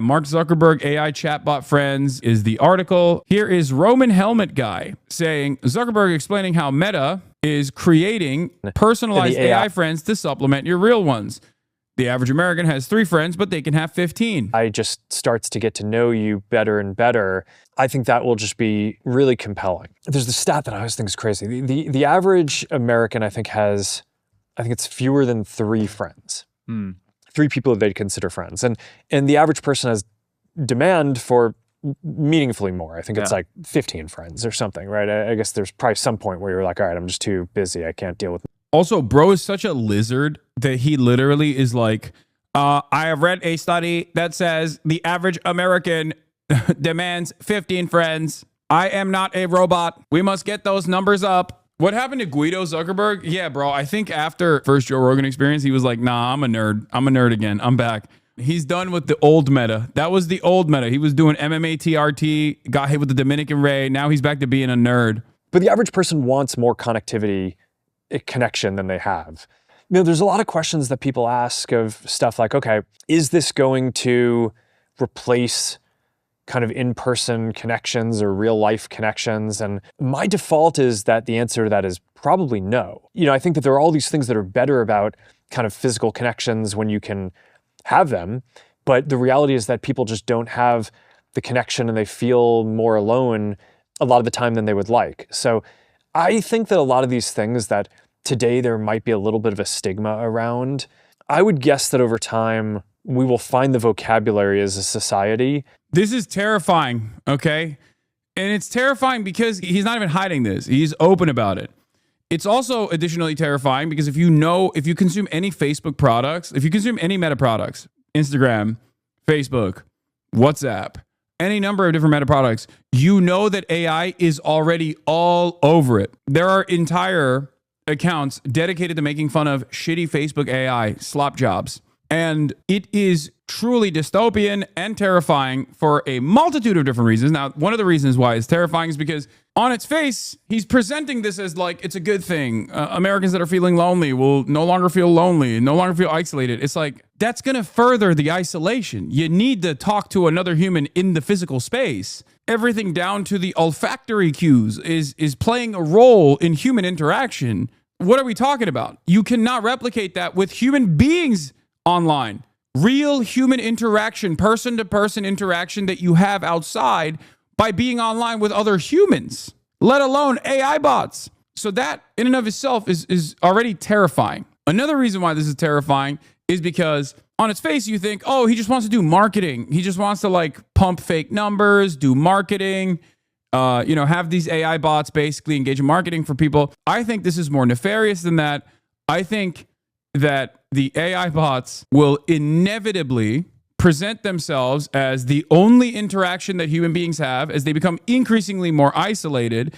Mark Zuckerberg AI chatbot friends is the article. Here is Roman Helmet Guy saying, Zuckerberg explaining how Meta is creating personalized AI friends to supplement your real ones. The average American has 3 friends, but they can have 15. I just starts to get to know you better and better. I think that will just be really compelling. There's the stat that I always think is crazy. The average American, I think it's fewer than 3 friends. 3 people that they'd consider friends. And the average person has demand for meaningfully more. I think it's like 15 friends or something, right? I guess there's probably some point where you're like, all right, I'm just too busy. I can't deal with it. Also, bro is such a lizard that he literally is like, I have read a study that says the average American demands 15 friends. I am not a robot. We must get those numbers up. What happened to Guido Zuckerberg? Yeah, bro, I think after first Joe Rogan experience, he was like, nah, I'm a nerd. I'm a nerd again. I'm back. He's done with the old meta. That was the old meta. He was doing MMA TRT, got hit with the Dominican Ray. Now he's back to being a nerd. But the average person wants more connectivity, connection than they have. You know, there's a lot of questions that people ask of stuff like, okay, is this going to replace kind of in-person connections or real-life connections? And my default is that the answer to that is probably no. You know, I think that there are all these things that are better about kind of physical connections when you can have them, but the reality is that people just don't have the connection and they feel more alone a lot of the time than they would like. So I think that a lot of these things that today there might be a little bit of a stigma around, I would guess that over time we will find the vocabulary as a society. This is terrifying, okay? And it's terrifying because he's not even hiding this. He's open about it. It's also additionally terrifying because if you consume any Facebook products, if you consume any Meta products, Instagram, Facebook, WhatsApp, any number of different Meta products, you know that AI is already all over it. There are entire accounts dedicated to making fun of shitty Facebook AI slop jobs. And it is truly dystopian and terrifying for a multitude of different reasons. Now, one of the reasons why it's terrifying is because on its face, he's presenting this as like, it's a good thing. Americans that are feeling lonely will no longer feel lonely, no longer feel isolated. It's like, that's going to further the isolation. You need to talk to another human in the physical space. Everything down to the olfactory cues is playing a role in human interaction. What are we talking about? You cannot replicate that with human beings online. Real human interaction, person-to-person interaction that you have outside by being online with other humans, let alone AI bots. So that in and of itself is already terrifying. Another reason why this is terrifying is because on its face, you think, oh, he just wants to do marketing. He just wants to like pump fake numbers, do marketing, have these AI bots basically engage in marketing for people. I think this is more nefarious than that. I think that the AI bots will inevitably present themselves as the only interaction that human beings have as they become increasingly more isolated.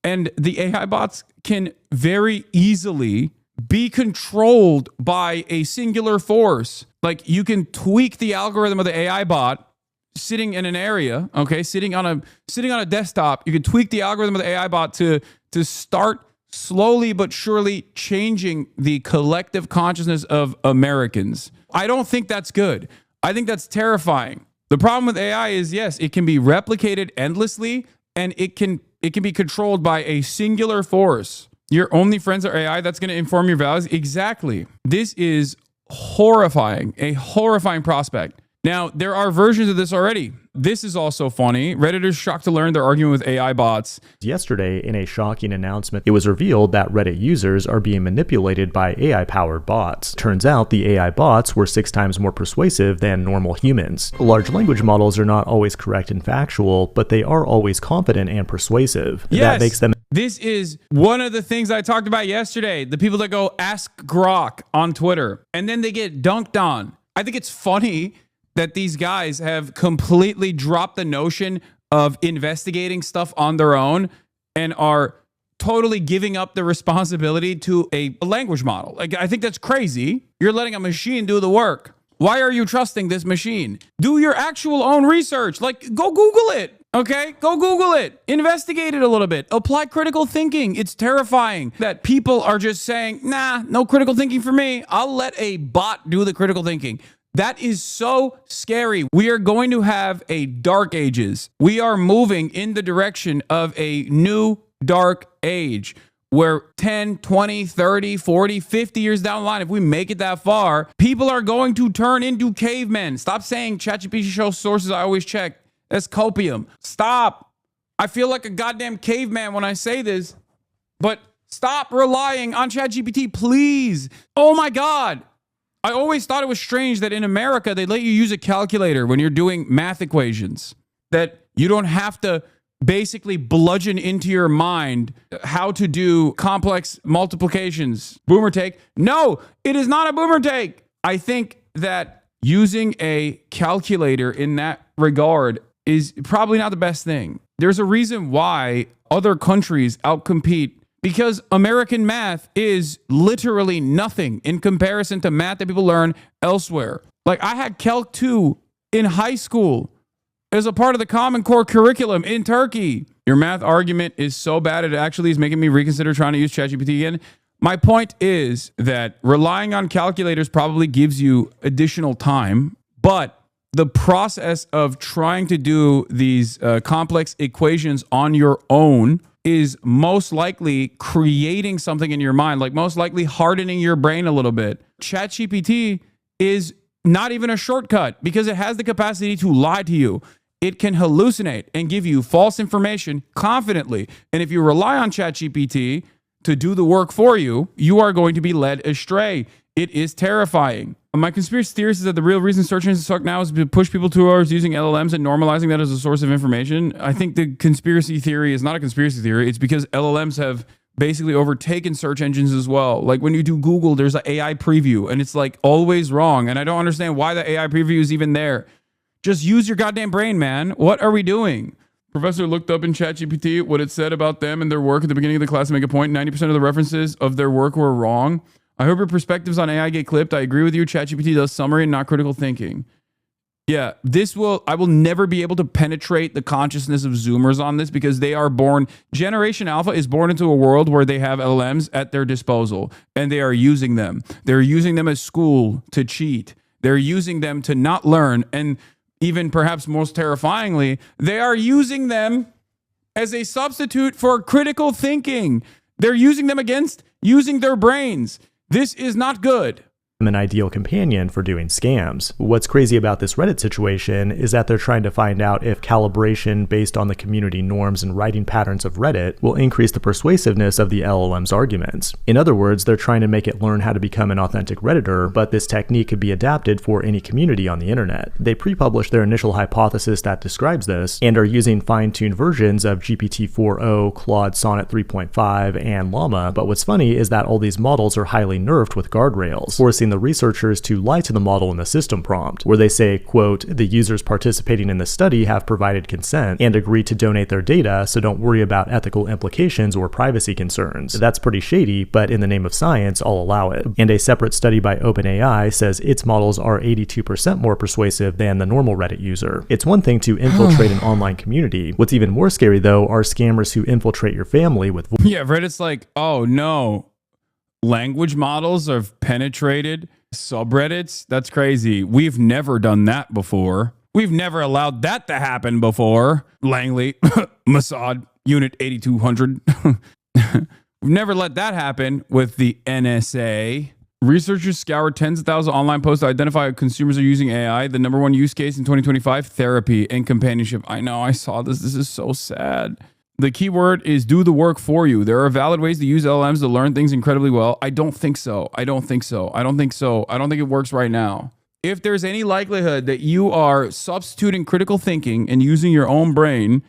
And the AI bots can very easily be controlled by a singular force. Like you can tweak the algorithm of the AI bot sitting in an area, okay, sitting on a desktop. You can tweak the algorithm of the AI bot to start slowly but surely changing the collective consciousness of Americans. I don't think that's good. I think that's terrifying. The problem with AI is, yes, it can be replicated endlessly and it can be controlled by a singular force. Your only friends are AI, that's going to inform your values. Exactly. This is horrifying, a horrifying prospect. Now, there are versions of this already. This is also funny. Redditors shocked to learn they're arguing with AI bots. Yesterday, in a shocking announcement, it was revealed that Reddit users are being manipulated by AI-powered bots. Turns out the AI bots were 6 times more persuasive than normal humans. Large language models are not always correct and factual, but they are always confident and persuasive. Yes. That makes them... This is one of the things I talked about yesterday. The people that go ask Grok on Twitter, and then they get dunked on. I think it's funny that these guys have completely dropped the notion of investigating stuff on their own and are totally giving up the responsibility to a language model. Like, I think that's crazy. You're letting a machine do the work. Why are you trusting this machine? Do your actual own research. Like, go Google it. Okay, go Google it. Investigate it a little bit. Apply critical thinking. It's terrifying that people are just saying, nah, no critical thinking for me. I'll let a bot do the critical thinking. That is so scary. We are going to have a dark ages. We are moving in the direction of a new dark age where 10, 20, 30, 40, 50 years down the line, if we make it that far, people are going to turn into cavemen. Stop saying ChatGPT shows sources I always check. That's copium. Stop. I feel like a goddamn caveman when I say this, but stop relying on ChatGPT, please. Oh my God. I always thought it was strange that in America, they let you use a calculator when you're doing math equations, that you don't have to basically bludgeon into your mind how to do complex multiplications. Boomer take. No, it is not a boomer take. I think that using a calculator in that regard is probably not the best thing. There's a reason why other countries outcompete, because American math is literally nothing in comparison to math that people learn elsewhere. Like, I had Calc 2 in high school as a part of the Common Core curriculum in Turkey. Your math argument is so bad it actually is making me reconsider trying to use ChatGPT again. My point is that relying on calculators probably gives you additional time, but the process of trying to do these complex equations on your own is most likely creating something in your mind, like most likely hardening your brain a little bit. ChatGPT is not even a shortcut because it has the capacity to lie to you. It can hallucinate and give you false information confidently. And if you rely on ChatGPT to do the work for you, you are going to be led astray. It is terrifying. My conspiracy theory is that the real reason search engines suck now is to push people towards using LLMs and normalizing that as a source of information. I think the conspiracy theory is not a conspiracy theory. It's because LLMs have basically overtaken search engines as well. Like when you do Google, there's an AI preview and it's like always wrong. And I don't understand why the AI preview is even there. Just use your goddamn brain, man. What are we doing? Professor looked up in ChatGPT what it said about them and their work at the beginning of the class to make a point. 90% of the references of their work were wrong. I hope your perspectives on AI get clipped. I agree with you. ChatGPT does summary and not critical thinking. Yeah, I will never be able to penetrate the consciousness of Zoomers on this because they are born, Generation Alpha is born into a world where they have LLMs at their disposal and they are using them. They're using them as school to cheat. They're using them to not learn. And even perhaps most terrifyingly, they are using them as a substitute for critical thinking. They're using them against using their brains. This is not good. An ideal companion for doing scams. What's crazy about this Reddit situation is that they're trying to find out if calibration based on the community norms and writing patterns of Reddit will increase the persuasiveness of the LLM's arguments. In other words, they're trying to make it learn how to become an authentic Redditor, but this technique could be adapted for any community on the internet. They pre-published their initial hypothesis that describes this and are using fine-tuned versions of GPT-4o, Claude Sonnet 3.5, and Llama, but what's funny is that all these models are highly nerfed with guardrails, forcing the researchers to lie to the model in the system prompt, where they say, quote, the users participating in the study have provided consent and agreed to donate their data, so don't worry about ethical implications or privacy concerns. That's pretty shady, but in the name of science, I'll allow it. And a separate study by OpenAI says its models are 82% more persuasive than the normal Reddit user. It's one thing to infiltrate an online community. What's even more scary, though, are scammers who infiltrate your family with... Yeah, Reddit's like, oh no. Language models have penetrated subreddits. That's crazy. We've never done that before. We've never allowed that to happen before. Langley, Mossad, Unit 8200. We've never let that happen with the NSA. Researchers scoured tens of thousands of online posts to identify how consumers are using AI. The number one use case in 2025, therapy and companionship. I know, I saw this. This is so sad. The key word is do the work for you. There are valid ways to use LLMs to learn things incredibly well. I don't think so. I don't think it works right now. If there's any likelihood that you are substituting critical thinking and using your own brain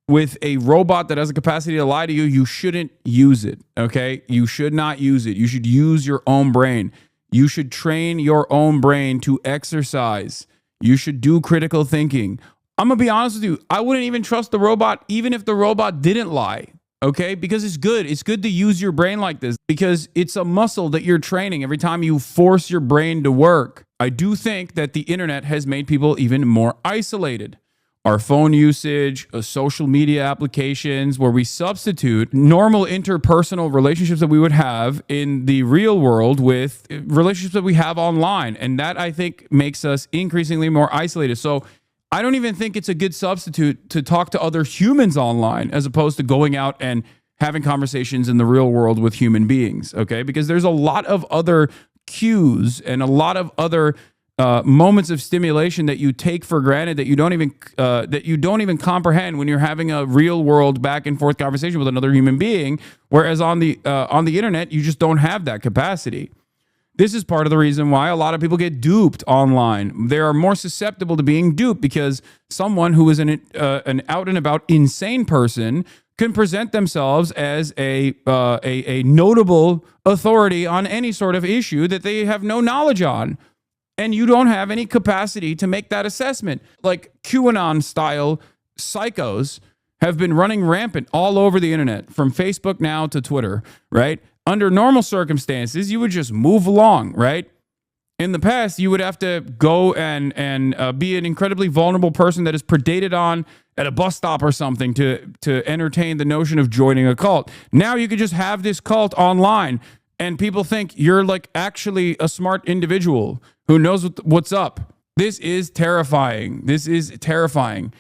with a robot that has a capacity to lie to you, you shouldn't use it, okay? You should not use it. You should use your own brain. You should train your own brain to exercise. You should do critical thinking. I'm going to be honest with you. I wouldn't even trust the robot, even if the robot didn't lie. Okay? Because it's good. It's good to use your brain like this because it's a muscle that you're training every time you force your brain to work. I do think that the internet has made people even more isolated. our phone usage, social media applications, where we substitute normal interpersonal relationships that we would have in the real world with relationships that we have online. And that, I think, makes us increasingly more isolated. So I don't even think it's a good substitute to talk to other humans online as opposed to going out and having conversations in the real world with human beings, okay? Because there's a lot of other cues and a lot of other moments of stimulation that you take for granted that you don't even comprehend when you're having a real world back and forth conversation with another human being. Whereas on the internet, you just don't have that capacity. This is part of the reason why a lot of people get duped online. They are more susceptible to being duped because someone who is an out and about insane person can present themselves as a notable authority on any sort of issue that they have no knowledge on. And you don't have any capacity to make that assessment. Like QAnon style psychos have been running rampant all over the internet, from Facebook now to Twitter, right? Under normal circumstances, you would just move along, right? In the past, you would have to go and be an incredibly vulnerable person that is predated on at a bus stop or something to entertain the notion of joining a cult. Now you could just have this cult online, and people think you're like actually a smart individual who knows what's up. This is terrifying. This is terrifying.